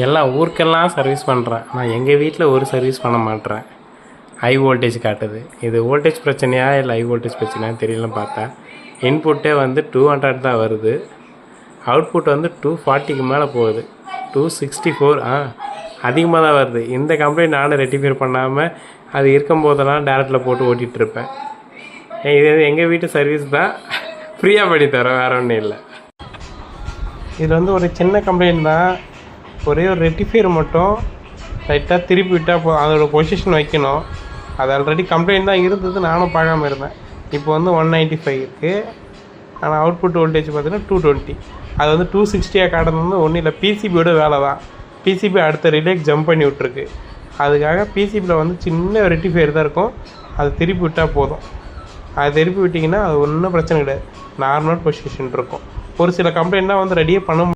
எல்லாம் ஊருக்கெல்லாம் சர்வீஸ் பண்ணுறேன். நான் எங்கள் வீட்டில் ஒரு சர்வீஸ் பண்ண மாட்டேறேன். ஹை வோல்டேஜ் காட்டுது. இது வோல்டேஜ் பிரச்சனையா இல்லை ஹை வோல்டேஜ் பிரச்சனையா தெரியலன்னு பார்த்தா இன்புட்டே வந்து 200 தான் வருது. அவுட்புட் வந்து 240க்கு மேலே போகுது. 264 அதிகமாக தான் வருது. இந்த கம்ப்ளைண்ட் நானும் ரெட்டிஃபை பண்ணாமல் அது இருக்கும்போதெல்லாம் டேரக்டில் போட்டு ஓட்டிகிட்ருப்பேன். இது எங்கள் வீட்டு சர்வீஸ் தான், ஃப்ரீயாக பண்ணி தரோம், வேறு ஒன்றும் இல்லை. இதில் வந்து ஒரு சின்ன கம்ப்ளைண்ட் தான். ஒரே ஒரு ரெட்டிஃபையர் மட்டும் லைட்டாக திருப்பி விட்டால் அதோட பொசிஷன் வைக்கணும். அது ஆல்ரெடி கம்ப்ளைண்ட் தான் இருந்தது, நானும் பார்க்காம இருந்தேன். இப்போ வந்து 195 இருக்குது. ஆனால் அவுட்புட் வோல்டேஜ் பார்த்தீங்கன்னா 220. அது வந்து 260 காட்டுறது ஒன்றும் இல்லை, பிசிபியோட வேலை தான். பிசிபி அடுத்த ரிலேக்கு ஜம்ப் பண்ணி விட்ருக்கு. அதுக்காக பிசிபியில் வந்து சின்ன ரெட்டிஃபையர் தான் இருக்கும், அது திருப்பி விட்டால் போதும். அது திருப்பி விட்டிங்கன்னா அது ஒன்றும் பிரச்சனை கிடையாது, நார்மல் பொசிஷன் இருக்கும். ஒரு சில கம்ப்ளைண்ட்லாம் வந்து ரெடியே பண்ண